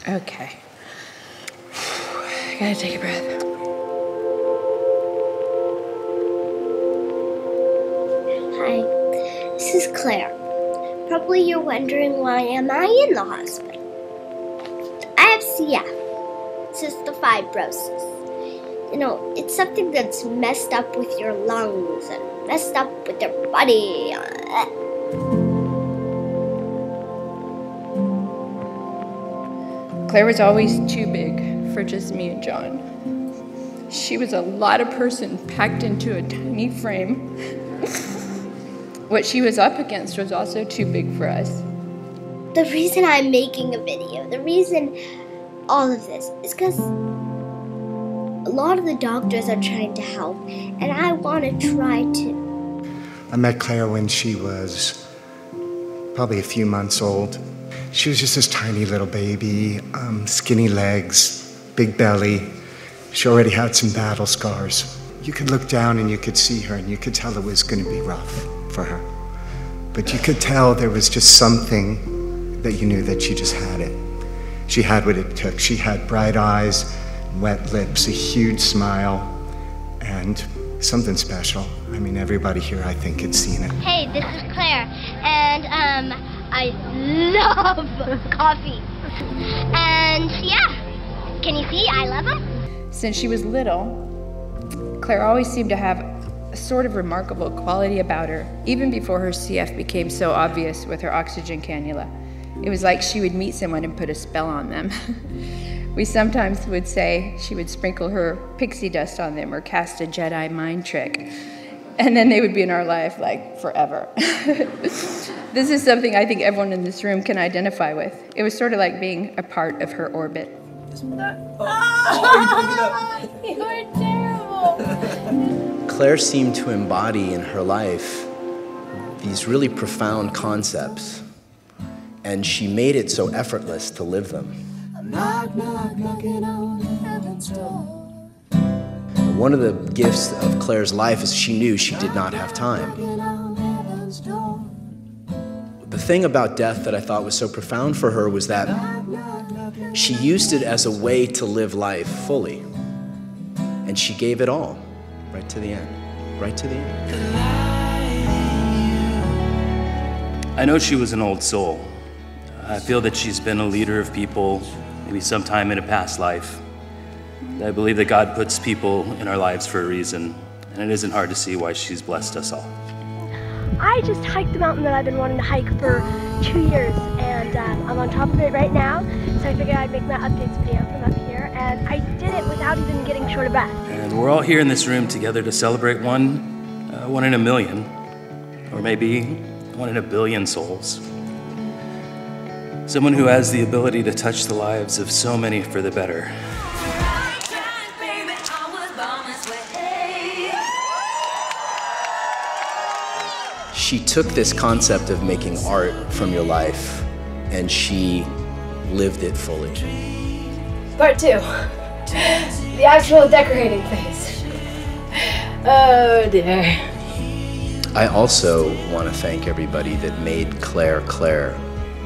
Okay. I gotta take a breath. Hi, this is Claire. Probably you're wondering why am I in the hospital. I have CF, cystic fibrosis. You know, it's something that's messed up with your lungs and messed up with your body. Claire was always too big for just me and John. She was a lot of person packed into a tiny frame. What she was up against was also too big for us. The reason I'm making a video, the reason all of this, is because a lot of the doctors are trying to help, and I want to try to. I met Claire when she was probably a few months old. She was just this tiny little baby, skinny legs, big belly. She already had some battle scars. You could look down and you could see her and you could tell it was going to be rough for her. But you could tell there was just something that you knew that she just had it. She had what it took. She had bright eyes, wet lips, a huge smile, and something special. I mean, everybody here, I think, had seen it. Hey, this is Claire, and I love coffee. And yeah, can you see? I love them. Since she was little, Claire always seemed to have a sort of remarkable quality about her, even before her CF became so obvious with her oxygen cannula. It was like she would meet someone and put a spell on them. We sometimes would say she would sprinkle her pixie dust on them or cast a Jedi mind trick. And then they would be in our life like forever. This is something I think everyone in this room can identify with. It was sort of like being a part of her orbit. You are terrible. Claire seemed to embody in her life these really profound concepts, and she made it so effortless to live them. Knock, knock, knocking on heaven's door. One of the gifts of Claire's life is she knew she did not have time. The thing about death that I thought was so profound for her was that she used it as a way to live life fully. And she gave it all, right to the end, right to the end. I know she was an old soul. I feel that she's been a leader of people, maybe sometime in a past life. I believe that God puts people in our lives for a reason, and it isn't hard to see why she's blessed us all. I just hiked the mountain that I've been wanting to hike for 2 years, and I'm on top of it right now, so I figured I'd make my updates video from up here, and I did it without even getting short of breath. And we're all here in this room together to celebrate one in a million, or maybe 1 in a billion souls. Someone who has the ability to touch the lives of so many for the better. She took this concept of making art from your life and she lived it fully. Part 2. The actual decorating phase. Oh dear. I also want to thank everybody that made Claire Claire.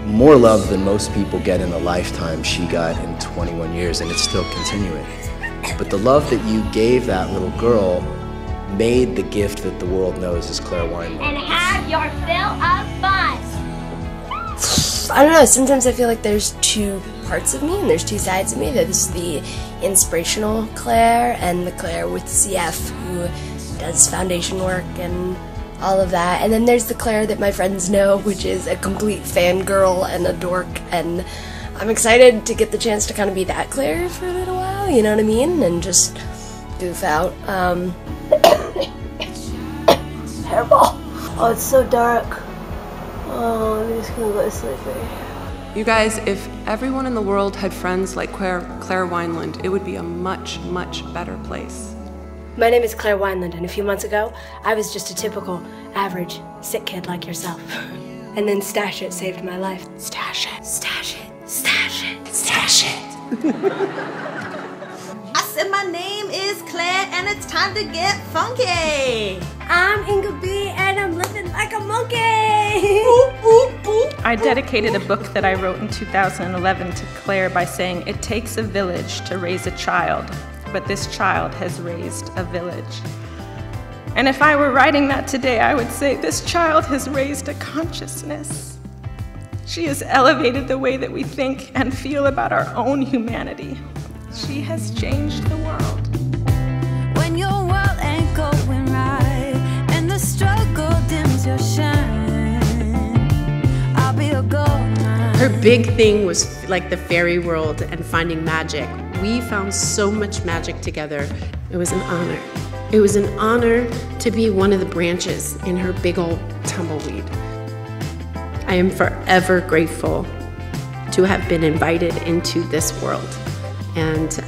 More love than most people get in a lifetime she got in 21 years, and it's still continuing. But the love that you gave that little girl made the gift that the world knows as Claire Wineland. And have your fill of fun. I don't know, sometimes I feel like there's two parts of me and there's two sides of me. There's the inspirational Claire and the Claire with CF who does foundation work and all of that. And then there's the Claire that my friends know, which is a complete fangirl and a dork. And I'm excited to get the chance to kind of be that Claire for a little while, you know what I mean? And just goof out. Terrible. Oh, it's so dark. Oh, I'm just gonna go to sleep. You guys, if everyone in the world had friends like Claire Wineland, it would be a much, much better place. My name is Claire Wineland, and a few months ago, I was just a typical, average, sick kid like yourself. And then Stash It saved my life. Stash it, stash it, stash it, stash it. I said my name is is Claire, and it's time to get funky. I'm Inga B, and I'm living like a monkey. I dedicated a book that I wrote in 2011 to Claire by saying, "It takes a village to raise a child, but this child has raised a village." And if I were writing that today, I would say, this child has raised a consciousness. She has elevated the way that we think and feel about our own humanity. She has changed the world. When your world ain't going right and the struggle dims your shine, I'll be a gold mine. Her big thing was like the fairy world and finding magic. We found so much magic together. It was an honor. It was an honor to be one of the branches in her big old tumbleweed. I am forever grateful to have been invited into this world. And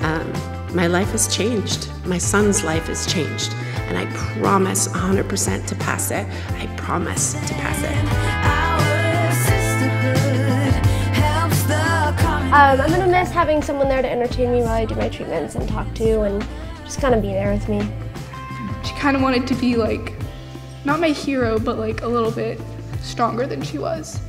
my life has changed. My son's life has changed. And I promise 100% to pass it. I promise to pass it. I'm gonna miss having someone there to entertain me while I do my treatments and talk to and just kind of be there with me. She kind of wanted to be like, not my hero, but like a little bit stronger than she was.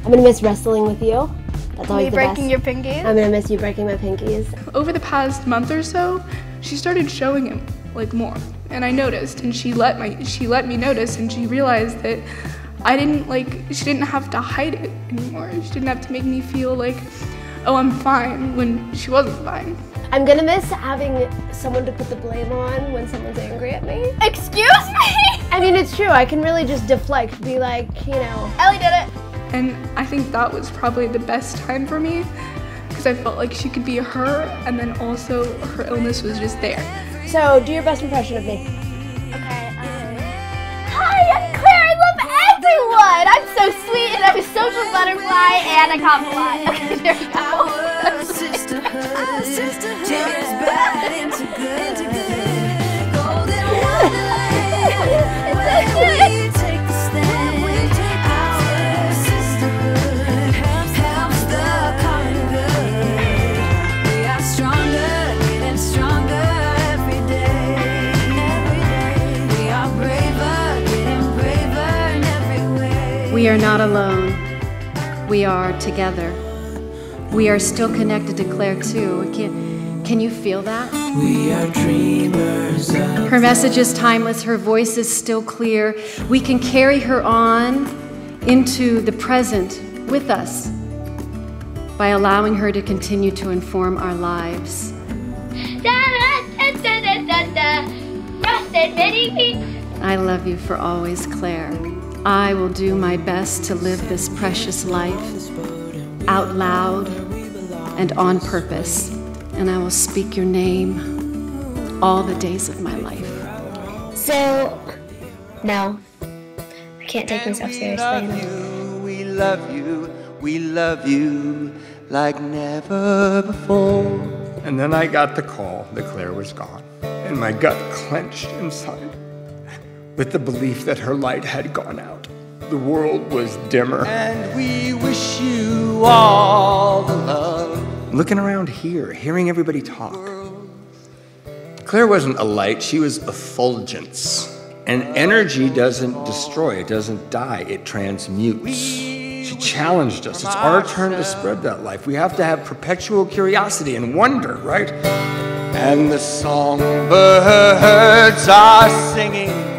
I'm gonna miss wrestling with you. That's always the best. breaking your pinkies? I'm gonna miss you breaking my pinkies. Over the past month or so, she started showing him like more, and I noticed, and she let me notice, and she realized that she didn't have to hide it anymore. She didn't have to make me feel like, oh, I'm fine, when she wasn't fine. I'm gonna miss having someone to put the blame on when someone's angry at me. Excuse me? I mean, it's true. I can really just deflect, be like, you know, Ellie did it. And I think that was probably the best time for me, because I felt like she could be her, and then also her illness was just there. So, do your best impression of me. Okay, hi, I'm Claire. I love everyone. I'm so sweet, and I'm a social butterfly, and I cough a lot. Okay, there you go. Our sisterhood, changes bad into good. Golden Wonderland, where we take the stand. Our sisterhood helps the common good. We are stronger, getting stronger every day. We are braver, getting braver in every way. We are not alone. We are together. We are still connected to Claire too. Can you feel that? We are dreamers. Her message is timeless. Her voice is still clear. We can carry her on into the present with us by allowing her to continue to inform our lives. I love you for always, Claire. I will do my best to live this precious life out loud and on purpose, and I will speak your name all the days of my life. So, no, I can't take myself seriously. We love you like never before. And then I got the call that Claire was gone, and my gut clenched inside with the belief that her light had gone out. The world was dimmer. And we wish you all the love. Looking around here, hearing everybody talk. Claire wasn't a light, she was effulgence. And energy doesn't destroy, it doesn't die, it transmutes. She challenged us. It's our turn to spread that life. We have to have perpetual curiosity and wonder, right? And the songbirds are singing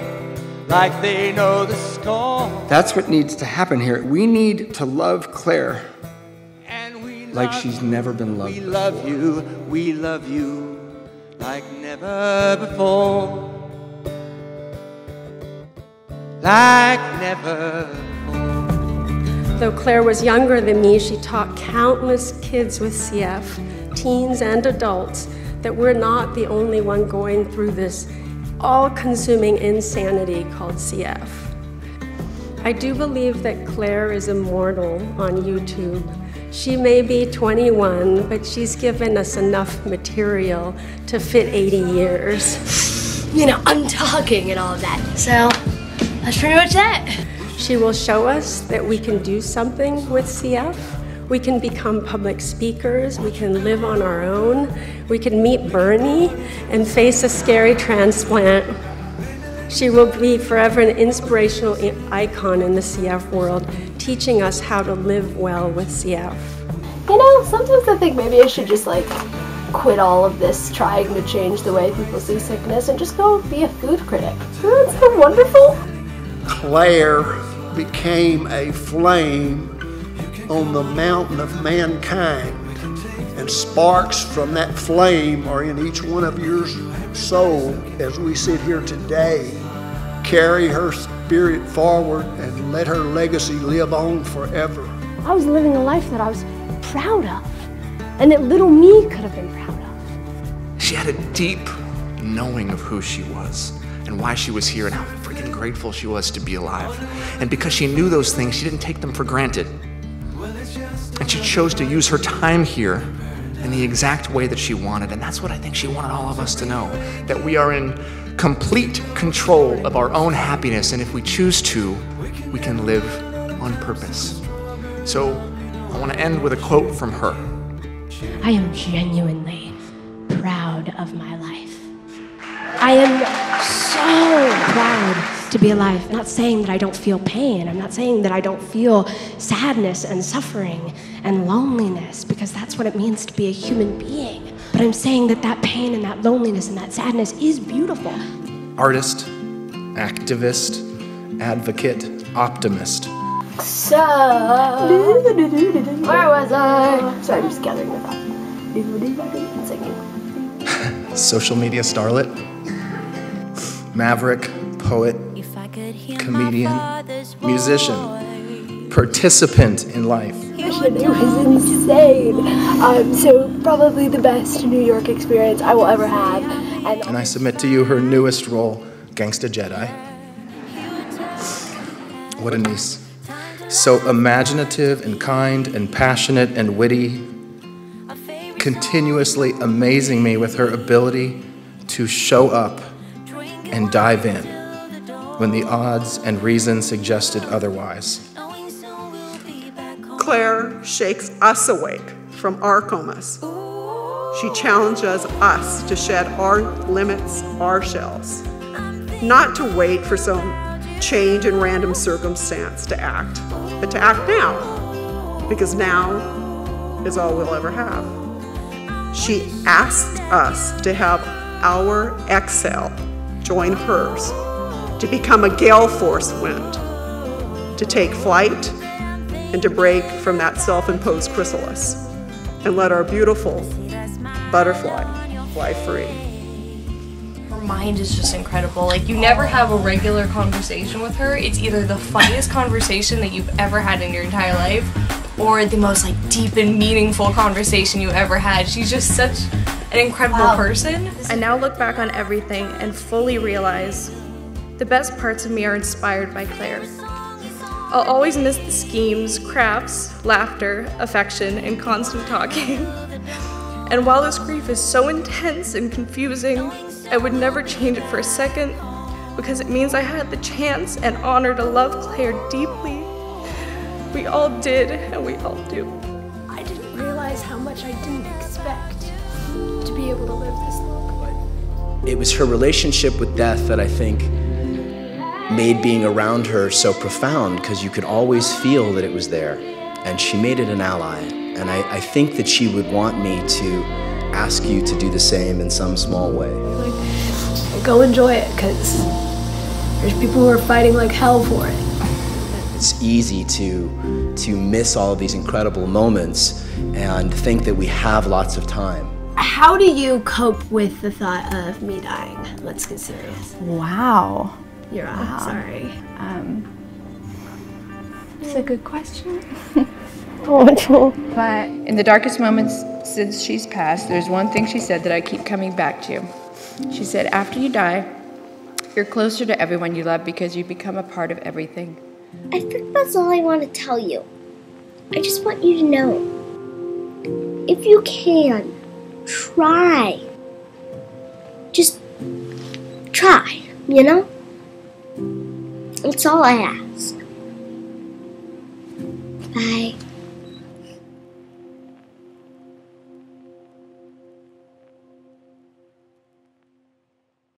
like they know the score. That's what needs to happen here. We need to love Claire like she's never been loved before. We love you like never before. Like never before. Though Claire was younger than me, she taught countless kids with CF, teens and adults, that we're not the only one going through this all-consuming insanity called CF. I do believe that Claire is immortal on YouTube. She may be 21, but she's given us enough material to fit 80 years. You know, I'm talking and all of that. So, that's pretty much that. She will show us that we can do something with CF. We can become public speakers. We can live on our own. We can meet Bernie and face a scary transplant. She will be forever an inspirational icon in the CF world, teaching us how to live well with CF. You know, sometimes I think maybe I should just like quit all of this trying to change the way people see sickness and just go be a food critic. Isn't that so wonderful? Claire became a flame on the mountain of mankind, and sparks from that flame are in each one of your soul as we sit here today. Carry her spirit forward and let her legacy live on forever. I was living a life that I was proud of, and that little me could have been proud of. She had a deep knowing of who she was and why she was here and how freaking grateful she was to be alive. And because she knew those things, she didn't take them for granted. And she chose to use her time here in the exact way that she wanted. And that's what I think she wanted all of us to know, that we are in complete control of our own happiness. And if we choose to, we can live on purpose. So I want to end with a quote from her. I am genuinely proud of my life. I am so proud to be alive. I'm not saying that I don't feel pain. I'm not saying that I don't feel sadness and suffering and loneliness, because that's what it means to be a human being. But I'm saying that that pain and that loneliness and that sadness is beautiful. Artist, activist, advocate, optimist. So, where was I? Sorry, I'm just gathering my thoughts. And singing. Social media starlet, maverick, poet, comedian, musician, participant in life. It was insane. So probably the best New York experience I will ever have. And I submit to you her newest role, Gangsta Jedi. What a niece. So imaginative and kind and passionate and witty, continuously amazing me with her ability to show up and dive in when the odds and reason suggested otherwise. Claire shakes us awake from our comas. She challenges us to shed our limits, our shells, not to wait for some change in random circumstance to act, but to act now, because now is all we'll ever have. She asked us to have our exhale join hers, to become a gale force wind, to take flight, and to break from that self-imposed chrysalis and let our beautiful butterfly fly free. Her mind is just incredible. Like, you never have a regular conversation with her. It's either the funniest conversation that you've ever had in your entire life or the most like deep and meaningful conversation you ever had. She's just such an incredible person. I now look back on everything and fully realize the best parts of me are inspired by Claire. I'll always miss the schemes, crafts, laughter, affection, and constant talking. And while this grief is so intense and confusing, I would never change it for a second, because it means I had the chance and honor to love Claire deeply. We all did, and we all do. I didn't realize how much I didn't expect to be able to live this long. It was her relationship with death that I think made being around her so profound, because you could always feel that it was there, and she made it an ally. And I think that she would want me to ask you to do the same in some small way. Go enjoy it, because there's people who are fighting like hell for it. It's easy to miss all of these incredible moments and think that we have lots of time. How do you cope with the thought of me dying? Let's get serious. Wow. You're on, Wow. sorry. It's a good question. Oh, But in the darkest moments since she's passed, there's one thing she said that I keep coming back to. She said, after you die, you're closer to everyone you love because you become a part of everything. I think that's all I want to tell you. I just want you to know, if you can, try. Just try, you know? That's all I ask. Bye.